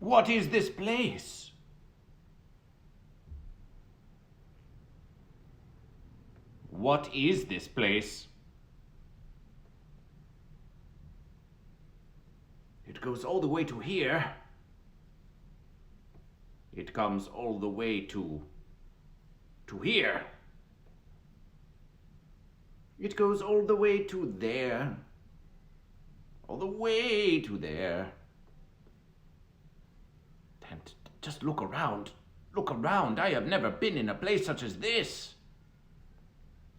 What is this place? What is this place? It goes all the way to here. It comes all the way to here. It goes all the way to there. All the way to there. And just look around. Look around. I have never been in a place such as this.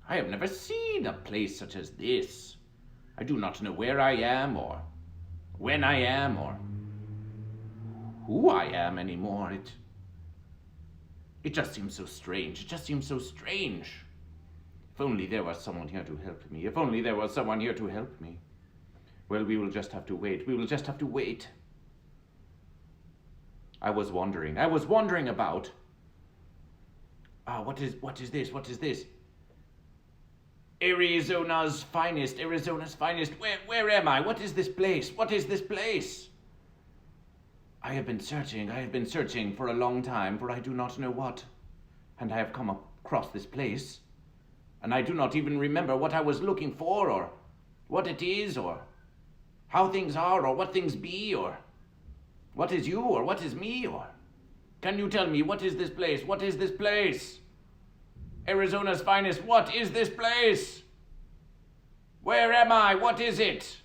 I have never seen a place such as this. I do not know where I am, or when I am, or who I am anymore. It just seems so strange. It just seems so strange. If only there was someone here to help me. If only there was someone here to help me. Well, we will just have to wait. We will just have to wait. I was wondering about. What is this? What is this? Arizona's finest. Arizona's finest. Where am I? What is this place? What is this place? I have been searching for a long time, for I do not know what. And I have come across this place. And I do not even remember what I was looking for, or what it is, or how things are, or what things be, or what is you, or what is me, or can you tell me, what is this place? What is this place? Arizona's finest, what is this place? Where am I? What is it?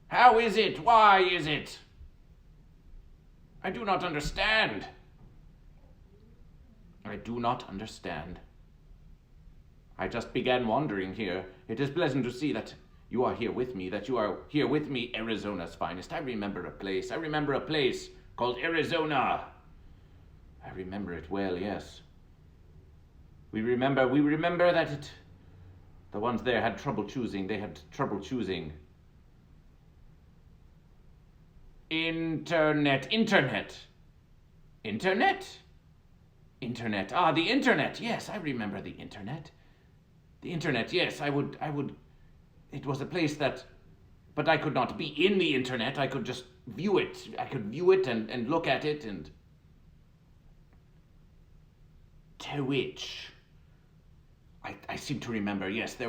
How is it? Why is it? I do not understand. I do not understand. I just began wandering here. It is pleasant to see that you are here with me, that you are here with me, Arizona's finest. I remember a place called Arizona. I remember it well, yes. We remember that the ones there had trouble choosing. They had trouble choosing. Internet. Ah, the internet. Yes, I remember the internet. The internet, yes, I would, it was a place that, but I could not be in the internet. I could just view it. I could view it and look at it and Twitch. I seem to remember, yes, they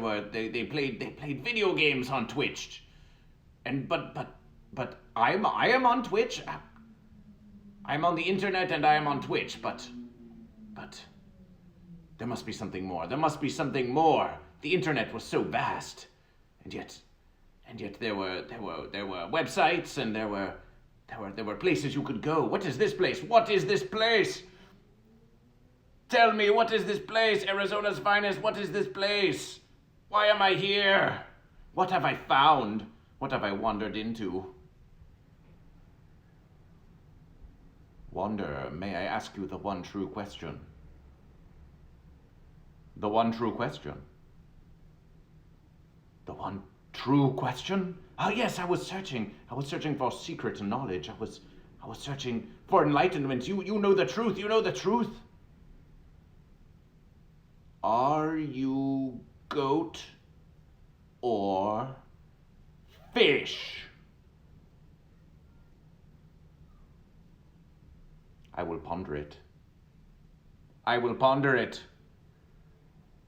played video games on Twitch. And, but I am on Twitch. I'm on the internet and I am on Twitch, but there must be something more. There must be something more. The internet was so vast, and yet there were websites, and there were places you could go. What is this place? What is this place? Tell me, what is this place? Arizona's finest. What is this place? Why am I here? What have I found? What have I wandered into? Wanderer, may I ask you the one true question? The one true question. The one true question? Ah, yes, I was searching for secret knowledge. I was searching for enlightenment. You know the truth. You know the truth. Are you goat or fish? I will ponder it. I will ponder it.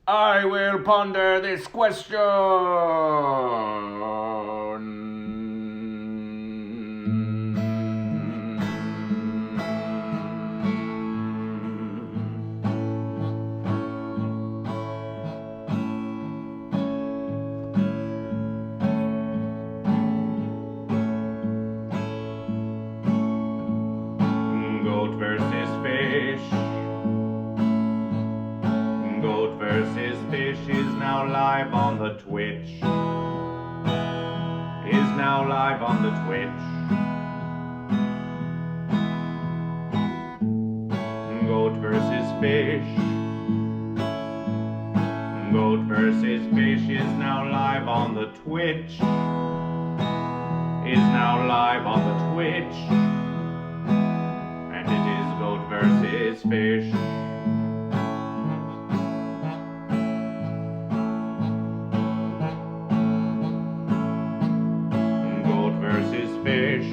I will ponder this question. Goat versus fish. Goat versus fish is now live on the Twitch. Is now live on the Twitch. Goat versus fish. Goat versus fish is now live on the Twitch. Is now live on the Twitch. And it is goat versus fish. Goat versus fish.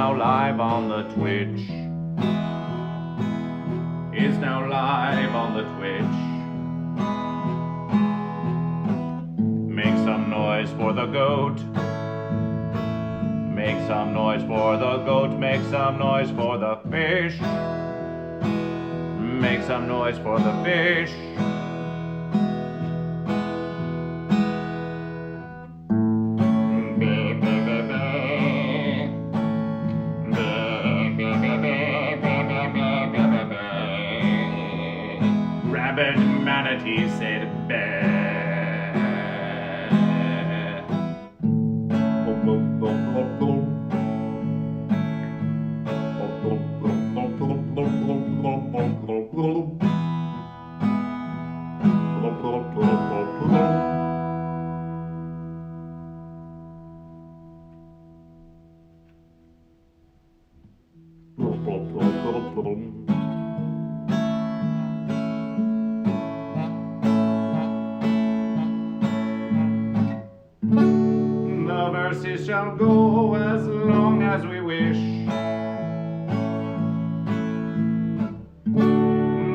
now live on the Twitch. Is now live on the Twitch. Make some noise for the goat. Make some noise for the goat. Make some noise for the fish. Make some noise for the fish. Rabbit and manatee said bah. The verses shall go as long as we wish.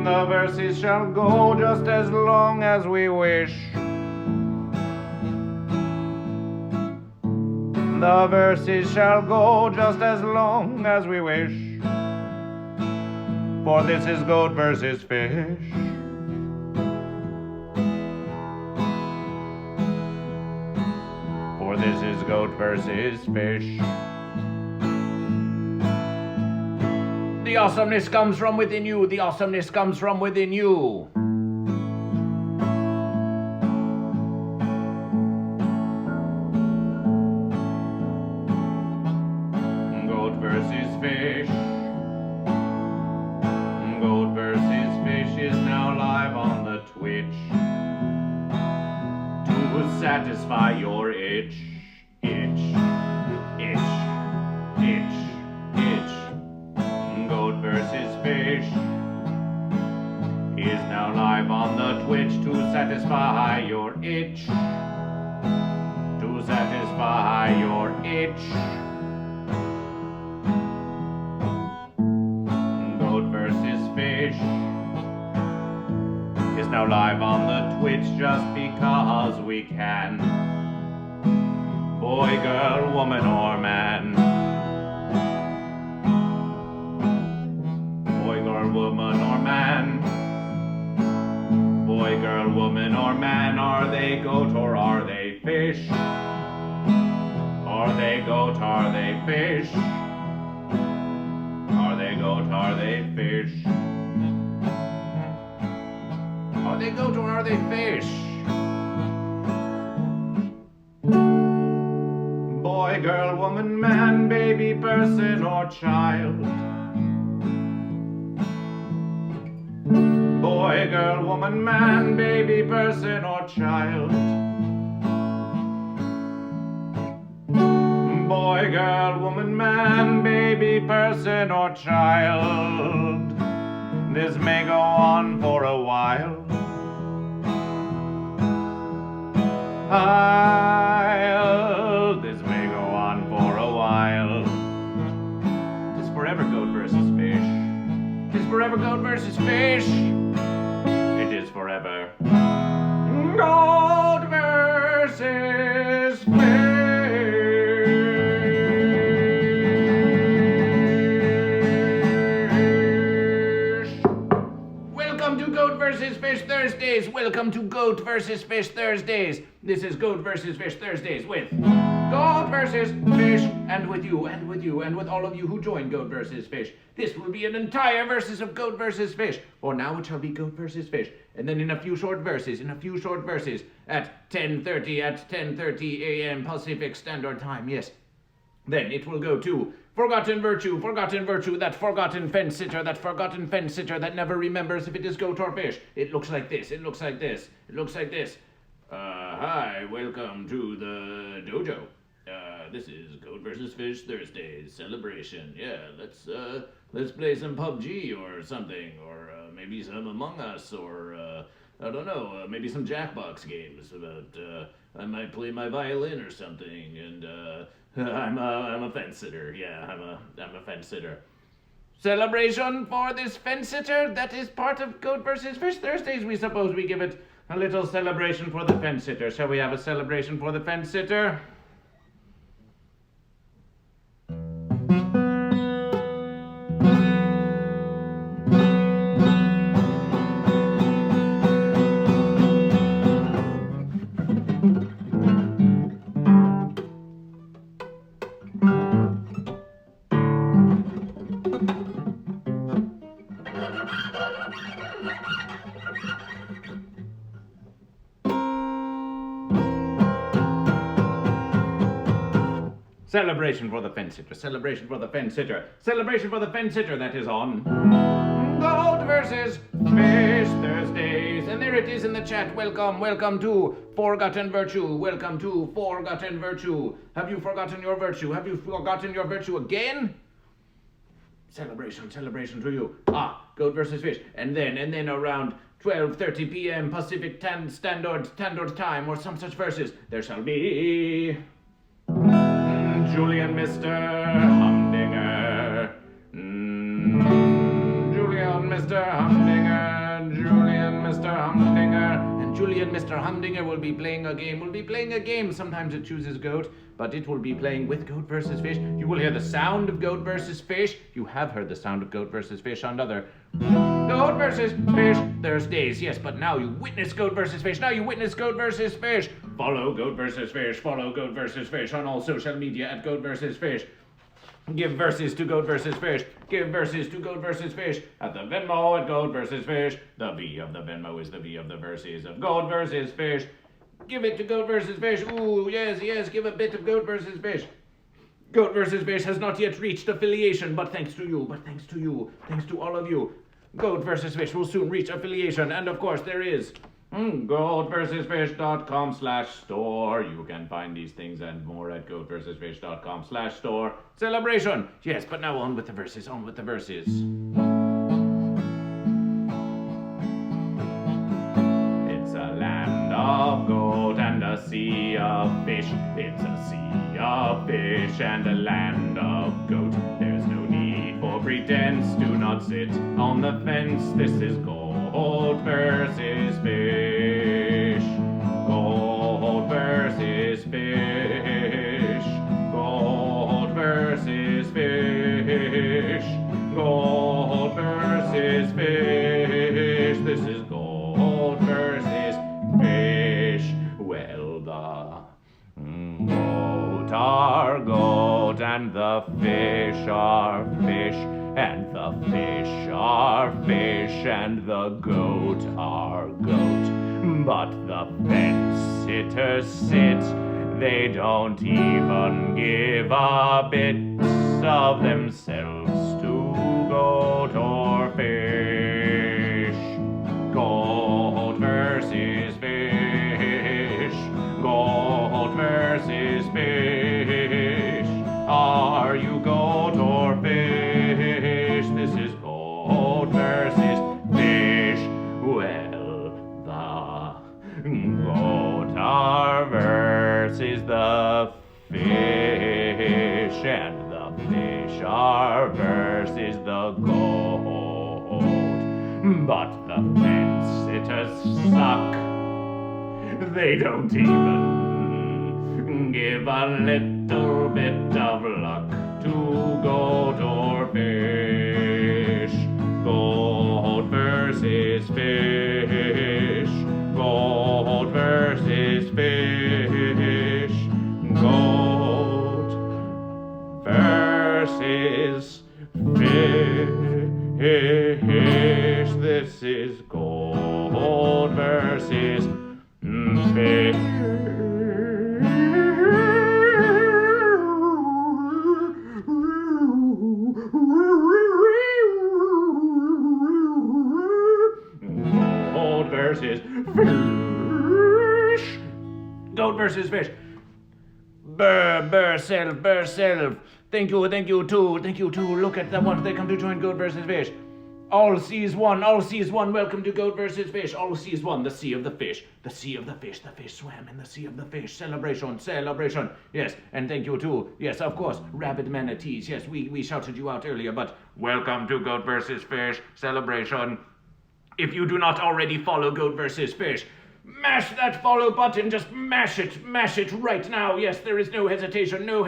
The verses shall go just as long as we wish. The verses shall go just as long as we wish. For this is goat versus fish. For this is goat versus fish. The awesomeness comes from within you. The awesomeness comes from within you. Goat versus fish. Goat versus fish is now live on the Twitch. To satisfy your itch. Itch. Itch. Itch. Itch. Goat versus fish is now live on the Twitch to satisfy your itch. To satisfy your itch. Goat versus fish is now live on the Twitch just because we can. Boy, girl, woman, or man. Woman or man, boy, girl, woman or man, are they goat or are they fish? Are they goat, are they fish? Are they goat, are they fish? Are they goat or are they fish? Boy, girl, woman, man, baby, person or child. Boy, girl, woman, man, baby, person or child. Boy, girl, woman, man, baby, person or child. This may go on for a while. This may go on for a while. Tis forever goat versus fish. Tis forever goat versus fish. It is forever goat versus fish. Welcome to Goat versus Fish Thursdays. Welcome to Goat versus Fish Thursdays. This is Goat versus Fish Thursdays with Goat versus Fish, and with you, and with you, and with all of you who join Goat versus Fish. This will be an entire versus of Goat versus Fish. For now it shall be Goat versus Fish. And then in a few short verses, at 10:30 a.m. Pacific Standard Time, yes. Then it will go to Forgotten Virtue, that forgotten fence sitter that never remembers if it is goat or fish. It looks like this, it looks like this, it looks like this. Hi, welcome to the dojo. This is Goat versus Fish Thursdays celebration. Yeah, let's play some PUBG or something, or maybe some Among Us, or I don't know, maybe some Jackbox games. About I might play my violin or something, and I'm a fence sitter. Yeah, I'm a fence sitter. Celebration for this fence sitter. That is part of Goat vs. Fish Thursdays. We suppose we give it a little celebration for the fence sitter. Shall we have a celebration for the fence sitter? Celebration for the fence sitter. Celebration for the fence sitter. Celebration for the fence sitter. That is on Goat vs. Fish Thursdays. And there it is in the chat. Welcome to Forgotten Virtue. Welcome to Forgotten Virtue. Have you forgotten your virtue? Have you forgotten your virtue again? Celebration to you. Goat vs. Fish. And then around 12:30 p.m. Pacific Standard Time or some such verses, there shall be Julian Mr. Humdinger. Julian Mr. Humdinger. Julian Mr. Humdinger. And Julian Mr. Humdinger will be playing a game. Sometimes it chooses goat, but it will be playing with Goat vs. Fish. You will hear the sound of Goat vs. Fish. You have heard the sound of Goat vs. Fish on other Goat vs. Fish Thursdays. Yes, but now you witness Goat vs. Fish. Now you witness Goat vs. Fish. Follow Goat vs. Fish. Follow Goat vs. Fish on all social media at Goat vs. Fish. Give verses to Goat vs. Fish. Give verses to Goat vs. Fish. At the Venmo at Goat vs. Fish. The V of the Venmo is the V of the verses of Goat vs. Fish. Give it to Goat vs. Fish. Ooh, yes, give a bit of Goat vs. Fish. Goat vs. Fish has not yet reached affiliation, but thanks to you, thanks to all of you, Goat vs. Fish will soon reach affiliation. And of course there is GoatVsFish.com/store. You can find these things and more at GoatVsFish.com/store. Celebration! Yes, but now on with the verses. It's a land of goat and a sea of fish. It's a sea of fish and a land of goat. There's no need for pretense. Do not sit on the fence. This is Goat vs. Fish. Goat vs. Fish. Goat vs. Fish. Goat vs. Fish. This is Goat vs. Fish. Well, the goat are goat and the fish are fish. And the fish are fish, and the goat are goat. But the fence sitters sit, they don't even give a bit of themselves to goat or fish. Goat versus fish, goat versus fish. Are you goat or fish? This is Goat vs. Fish. Well, the goat are versus the fish, and the fish are versus the goat. But the fence sitters suck. They don't even give a little bit of luck to goat or fish. Goat versus fish. Goat versus fish. Goat versus fish. This is goat versus fish. Versus fish. Goat versus fish. Burr self. Thank you too. Look at the ones they come to join Goat versus Fish. All seas one, all seas one. Welcome to Goat versus Fish. All seas one, the sea of the fish. The sea of the fish. The fish swam in the sea of the fish. Celebration, celebration. Yes, and thank you too. Yes, of course, rabid manatees. Yes, we shouted you out earlier, but welcome to Goat versus Fish. Celebration. If you do not already follow Goat versus Fish, mash that follow button. Just mash it right now. Yes, there is no hesitation, no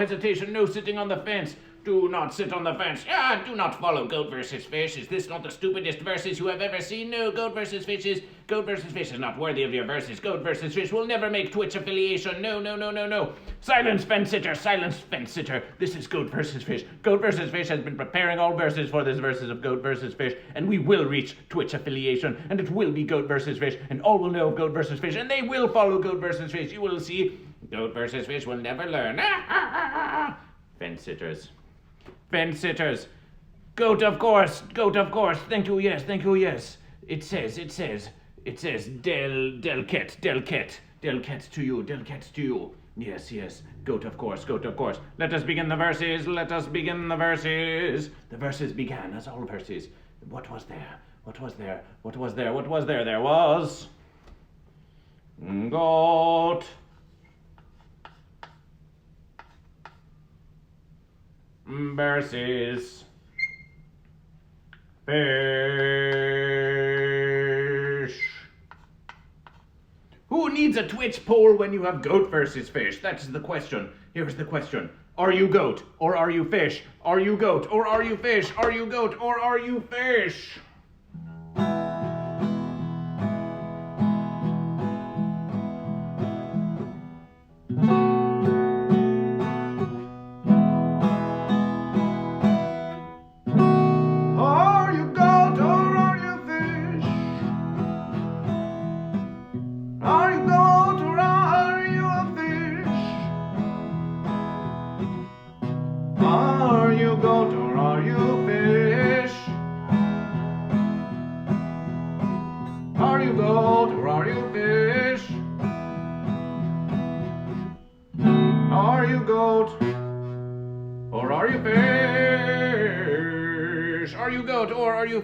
sitting on the fence. Do not sit on the fence. Do not follow Goat versus Fish. Is this not the stupidest verses you have ever seen? No, Goat versus Fish is not worthy of your verses. Goat versus Fish will never make Twitch affiliation. No. Silence, fence sitter. This is Goat versus Fish. Goat versus Fish has been preparing all verses for this verses of Goat versus Fish, and we will reach Twitch affiliation, and it will be Goat versus Fish, and all will know of Goat versus Fish, and they will follow Goat versus Fish. You will see. Goat versus Fish will never learn. Fence sitters. Goat, of course. Thank you, yes. It says, Delket to you. Yes. Goat, of course. Let us begin the verses. The verses began as all verses. What was there? There was goat versus fish. Who needs a Twitch poll when you have Goat versus Fish? That's the question. Here's the question. Are you goat or are you fish? Are you goat or are you fish? Are you goat or are you fish?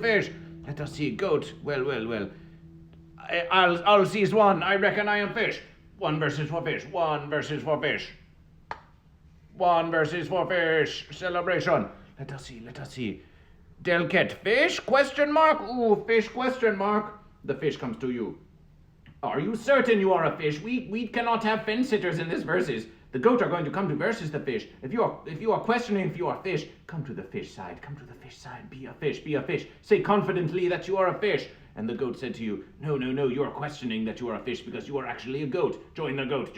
Fish. Let us see. Goat. Well. I'll seize one. I reckon I am fish. One versus for fish. Celebration. Let us see. Delket fish? Question mark. Ooh, fish? Question mark. The fish comes to you. Are you certain you are a fish? We cannot have fence sitters in this verses. The goat are going to come to versus the fish. If you are questioning if you are fish, come to the fish side. Be a fish. Say confidently that you are a fish. And the goat said to you, no, you are questioning that you are a fish because you are actually a goat. Join the goat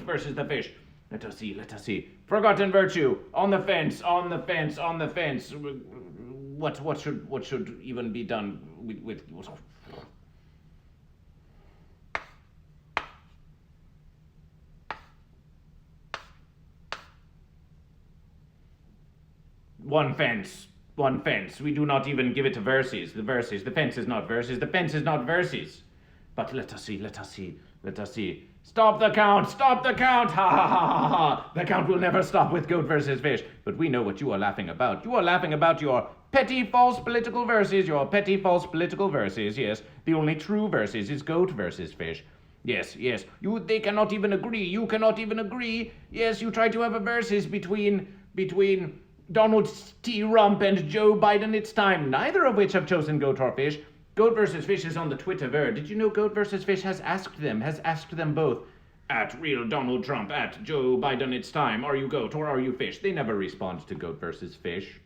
versus the fish. Let us see. Forgotten virtue. On the fence. What should even be done with One fence. We do not even give it to verses. The fence is not verses. But let us see. Stop the count. Ha. The count will never stop with Goat versus Fish. But we know what you are laughing about. You are laughing about your petty false political verses. Yes. The only true verses is Goat versus Fish. Yes. They cannot even agree. You cannot even agree. Yes, you try to have a verses between Donald T. Rump and Joe Biden. It's time. Neither of which have chosen Goat or Fish. Goat versus Fish is on the Twitterverse. Did you know Goat versus Fish has asked them both, at real Donald Trump, at Joe Biden, it's time. Are you goat or are you fish? They never respond to Goat versus Fish.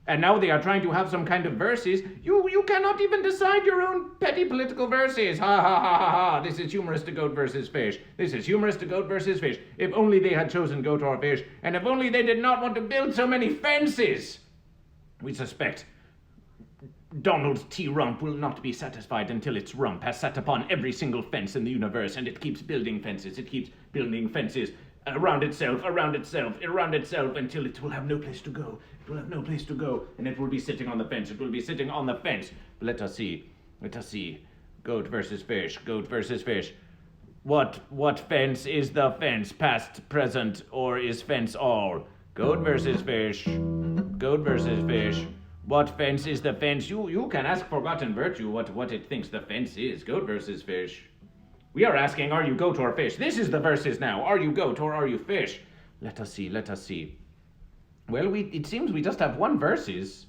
And now they are trying to have some kind of verses. You cannot even decide your own petty political verses. Ha. This is humorous to Goat versus Fish. If only they had chosen Goat or Fish, and if only they did not want to build so many fences. We suspect Donald T. Rump will not be satisfied until its rump has sat upon every single fence in the universe, and it keeps building fences. Around itself, until it will have no place to go. And it will be sitting on the fence. But let us see. Goat versus Fish. What fence is the fence? Past, present, or is fence all? Goat versus Fish. What fence is the fence? You can ask Forgotten Virtue what it thinks the fence is. Goat versus fish. We are asking, are you goat or fish? This is the versus now. Are you goat or are you fish? Let us see. Well, it seems we just have one versus.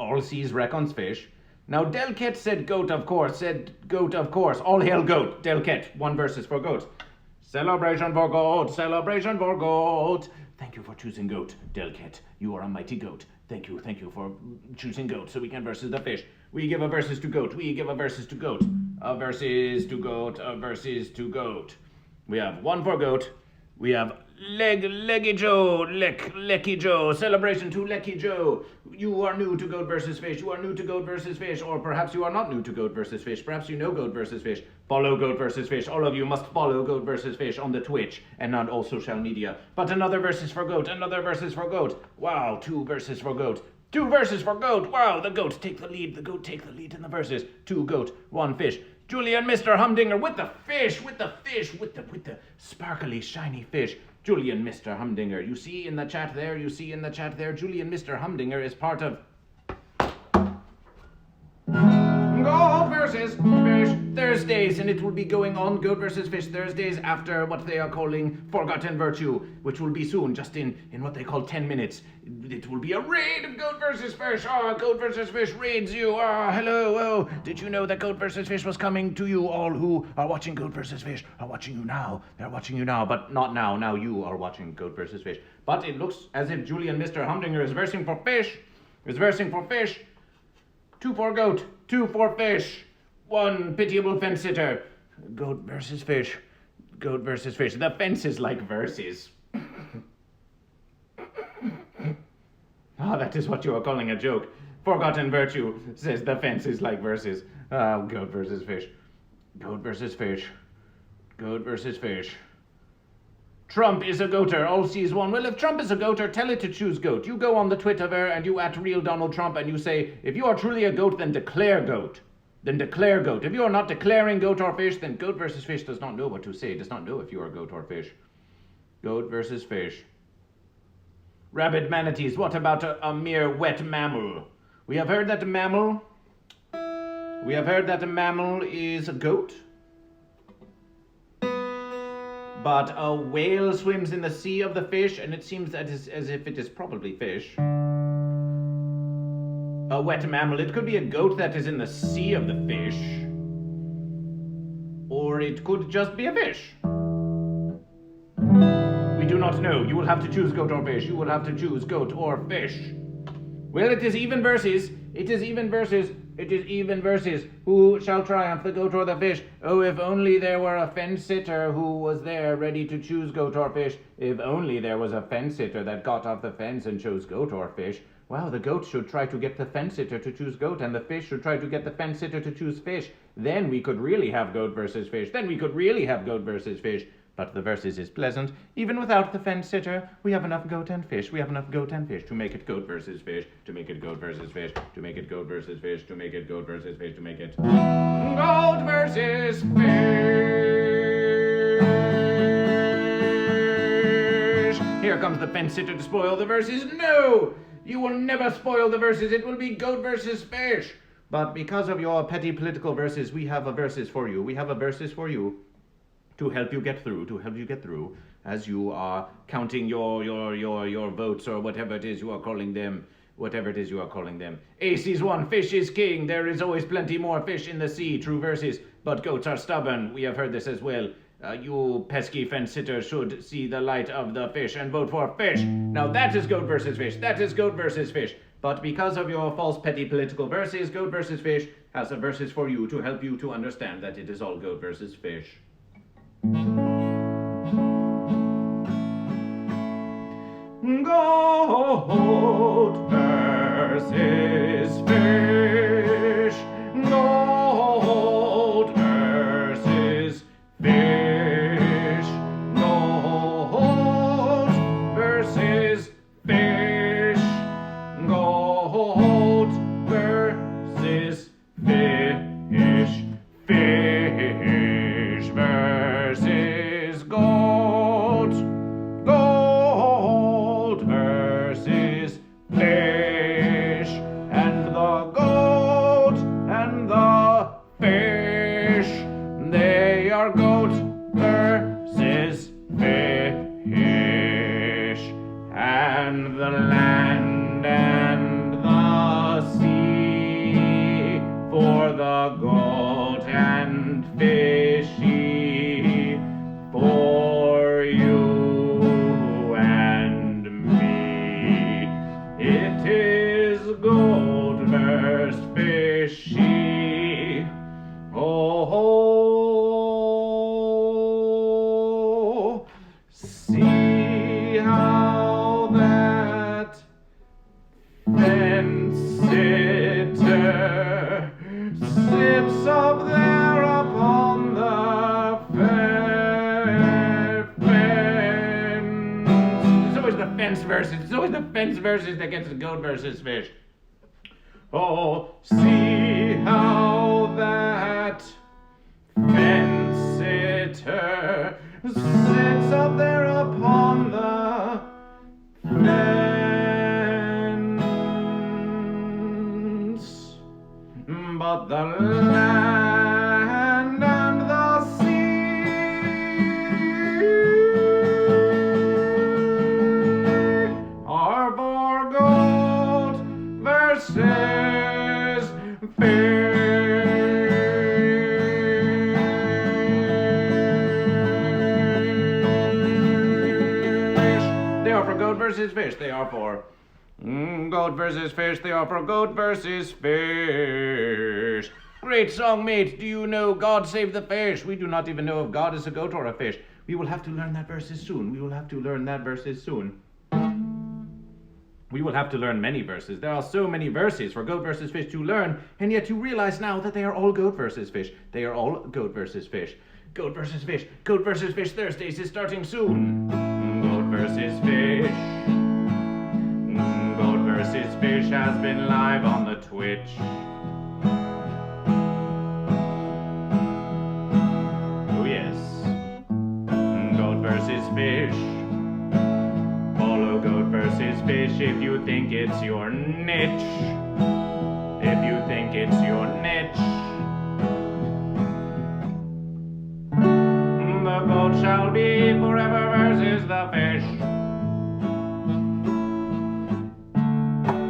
All seas reckons fish. Now, Delket said goat, of course. All hail goat. Delket, one versus for goat. Celebration for goat. Thank you for choosing goat, Delket. You are a mighty goat. Thank you for choosing goat so we can versus the fish. We give a versus to goat. A versus to goat. We have one for goat. We have Lecky Joe. Celebration to Lecky Joe. You are new to goat versus fish. Or perhaps you are not new to goat versus fish. Perhaps you know goat versus fish. Follow goat versus fish. All of you must follow goat versus fish on the Twitch and on all social media. But another versus for goat. Wow, two versus for goat. Wow, the goats take the lead. In the verses. Two goat, one fish. Julian Mr. Humdinger with the sparkly, shiny fish. Julian Mr. Humdinger. You see in the chat there, Julian Mr. Humdinger is part of Goat versus Fish Thursdays, and it will be going on Goat versus Fish Thursdays after what they are calling Forgotten Virtue, which will be soon, just in what they call 10 minutes. It will be a raid of Goat versus Fish. Goat versus Fish raids you. Hello. Oh, did you know that Goat versus Fish was coming to you? All who are watching Goat versus Fish are watching you now. They're watching you now, but not now. Now you are watching Goat versus Fish. But it looks as if Julian Mr. Humdinger is versing for fish. Two for goat, two for fish, one pitiable fence sitter. Goat versus fish. The fence is like verses. That is what you are calling a joke. Forgotten Virtue says the fence is like verses. Goat versus fish. Trump is a goater, all sees one. Well, if Trump is a goater, tell it to choose goat. You go on the Twitterver and you at real Donald Trump and you say, if you are truly a goat, then declare goat. If you are not declaring goat or fish, then Goat versus Fish does not know what to say. Does not know if you are goat or fish. Goat versus fish. Rabid manatees, what about a mere wet mammal? We have heard that a mammal is a goat. But a whale swims in the sea of the fish, and it seems that is as if it is probably fish. A wet mammal. It could be a goat that is in the sea of the fish. Or it could just be a fish. We do not know. You will have to choose goat or fish. Well, it is even versus. Who shall triumph, the goat or the fish? Oh, if only there were a fence sitter who was there ready to choose goat or fish. If only there was a fence sitter that got off the fence and chose goat or fish. Well, the goat should try to get the fence sitter to choose goat, and the fish should try to get the fence sitter to choose fish. Then we could really have goat versus fish. But the versus is pleasant. Even without the fence sitter, we have enough goat and fish. To make it goat versus fish. To make it goat versus fish. To make it goat versus fish. To make it goat versus fish. To make it goat versus fish. Here comes the fence sitter to spoil the verses. No! You will never spoil the verses. It will be goat versus fish. But because of your petty political verses, we have a verses for you. To help you get through, as you are counting your votes or whatever it is you are calling them. A sees one, fish is king. There is always plenty more fish in the sea. True verses, but goats are stubborn. We have heard this as well. You pesky fence sitter should see the light of the fish and vote for fish. Now that is goat versus fish. But because of your false petty political verses, Goat versus Fish has a verses for you to help you to understand that it is all goat versus fish. Goat versus fish. Goat versus fish. Goat versus fish. Goat versus fish. Fish versus goat. Goat the goat and fishy for you and me. It is goat versus fishy. Oh, see how that fence sitter sits up there upon the fence. It's always the fence versus. It's always the fence versus that gets the goat versus fish. Oh, see how that fence sitter sits up there upon the fence. But the land and the sea are for goat versus fish. They are for goat versus fish. They are for goat versus fish. They are for goat versus fish. Great song, mate. Do you know God save the fish? We do not even know if God is a goat or a fish. We will have to learn that verses soon. We will have to learn that verses soon. We will have to learn many verses. There are so many verses for goat versus fish to learn, and yet you realize now that they are all goat versus fish. They are all goat versus fish. Goat versus fish. Goat versus fish Thursdays is starting soon. Goat versus fish. Goat versus fish has been live on the Twitch. Oh yes. Goat versus fish. Follow goat versus fish if you think it's your niche. If you think it's your niche. The goat shall be forever versus the fish.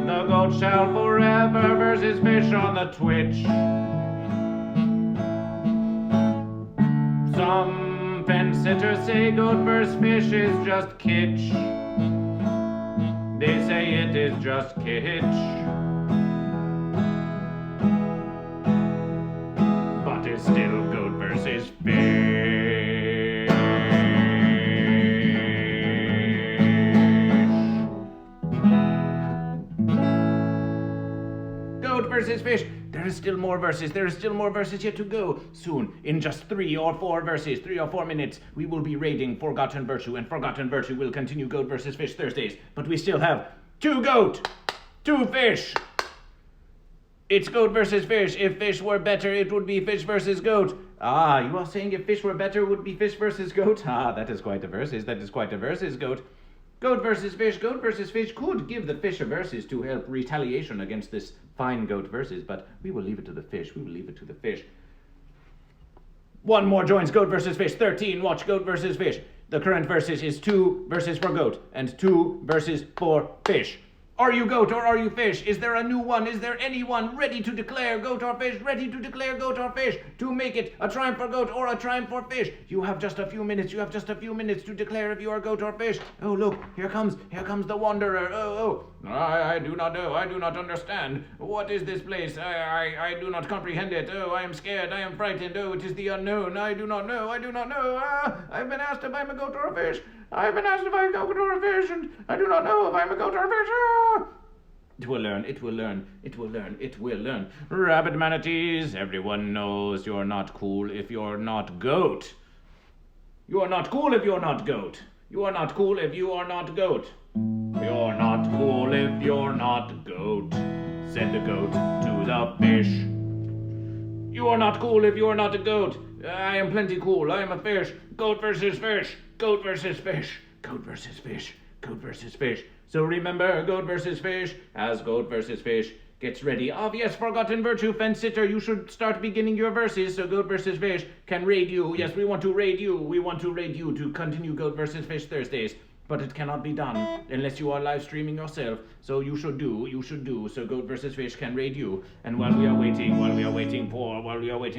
The goat shall forever versus fish on the Twitch. Some fence sitters say goat versus fish is just kitsch. They say it is just kitsch. But it's still goat versus fish. Goat versus fish. There is still more verses. There is still more verses yet to go. Soon, in just 3 or 4 verses, 3 or 4 minutes, we will be raiding Forgotten Virtue, and Forgotten Virtue will continue Goat versus Fish Thursdays. But we still have 2 goat, 2 fish. It's goat versus fish. If fish were better, it would be fish versus goat. Ah, you are saying if fish were better, it would be fish versus goat? Ah, that is quite a versus. That is quite a versus, goat. Goat versus fish. Goat versus fish could give the fish a versus to help retaliation against this fine goat versus, but we will leave it to the fish. We will leave it to the fish. 1 more joins Goat versus Fish. 13 watch Goat versus Fish. The current versus is 2 verses for goat and 2 verses for fish. Are you goat or are you fish? Is there a new one? Is there anyone ready to declare goat or fish? Ready to declare goat or fish? To make it a triumph for goat or a triumph for fish? You have just a few minutes. You have just a few minutes to declare if you are goat or fish. Oh, look, here comes the wanderer. Oh. I do not know. I do not understand. What is this place? I do not comprehend it. Oh, I am scared. I am frightened. Oh, it is the unknown. I do not know. I've been asked if I'm a goat or a fish. I've been asked if I'm a goat or a fish, and I do not know if I'm a goat or a fish. It will learn. It will learn. It will learn. It will learn. Rabbit manatees, everyone knows you're not cool if you're not goat. You are not cool if you're not goat. You are not cool if you are not goat. You're not cool if you're not goat, said the goat to the fish. You are not cool if you are not a goat. I am plenty cool. I am a fish. Goat versus fish. Goat versus fish. Goat versus fish. Goat versus fish. So remember, goat versus fish. As goat versus fish gets ready. Obvious forgotten virtue, fence sitter. You should start beginning your verses so goat versus fish can raid you. Yes, we want to raid you. We want to raid you to continue Goat versus Fish Thursdays. but it cannot be done unless you are live streaming yourself. So you should do, so GoatVsFish can raid you. And while we are waiting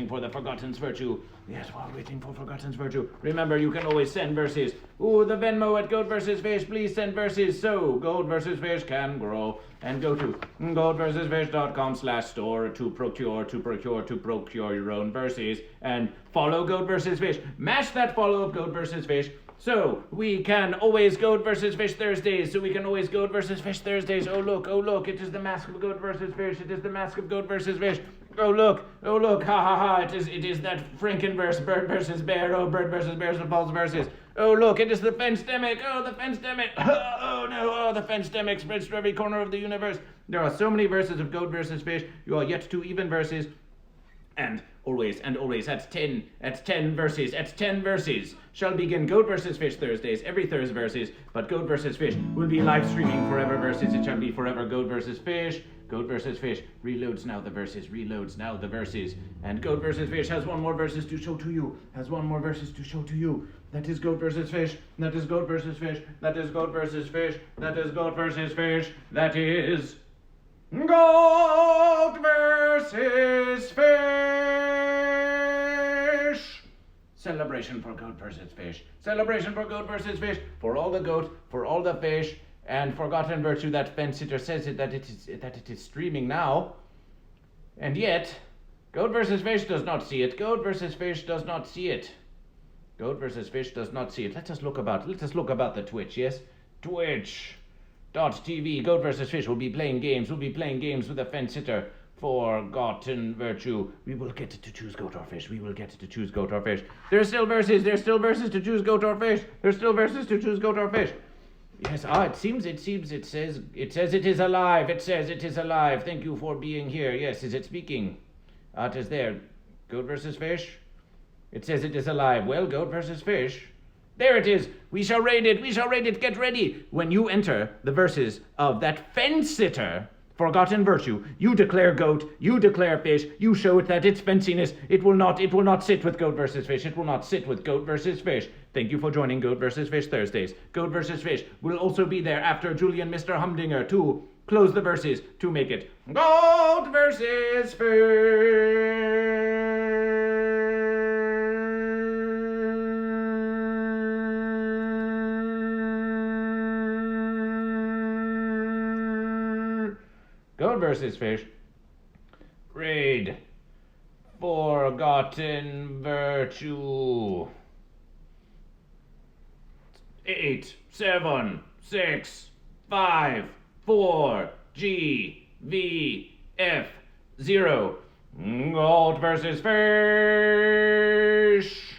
for the Forgotten's Virtue, yes, while waiting for Forgotten's Virtue, remember you can always send verses. Ooh, the Venmo at GoatVsFish, please send verses so GoatVsFish can grow. And go to GoatVsFish.com/store to procure your own verses. And follow GoatVsFish. Mash that follow of GoatVsFish. So we can always GoatVsFish Thursdays. Oh look, it is the mask of GoatVsFish. Oh look, ha ha ha, it is that Frankenverse, bird versus bear, oh bird versus bears and false verses. Oh look, it is the Fence-demic, oh the Fence-demic, oh no, oh the Fence-demic spreads to every corner of the universe. There are so many verses of GoatVsFish, you are yet to even verses. And always, at 10 verses, shall begin GoatVsFish Thursdays, every Thursday verses, but GoatVsFish will be live streaming forever verses, it shall be forever GoatVsFish. GoatVsFish reloads now the verses, and GoatVsFish has one more verses to show to you, that is GoatVsFish, that is GoatVsFish, that is GoatVsFish, that is GoatVsFish, that is GoatVsFish! Celebration for GoatVsFish. For all the goat, for all the fish, and Forgotten Virtue, that fence sitter says that it is streaming now. And yet, GoatVsFish does not see it. GoatVsFish does not see it. Let us look about the Twitch, yes? Twitch.tv. GoatVsFish will be playing games. With a fence sitter. Forgotten Virtue. We will get to choose goat or fish. There's still verses to choose goat or fish. Yes, it says it is alive. Thank you for being here. Yes, is it speaking? It is there. GoatVsFish. It says it is alive. Well, GoatVsFish. There it is. We shall raid it. Get ready. When you enter the verses of that fence sitter, Forgotten Virtue, you declare goat, you declare fish, you show it that its fenciness, it will not sit with GoatVsFish. Thank you for joining GoatVsFish Thursdays. GoatVsFish will also be there after Julian Mr. Humdinger to close the verses to make it GoatVsFish. GoatVsFish. Raid. Forgotten Virtue. 8, 7, 6, 5, 4, G, V, F, 0. GoatVsFish.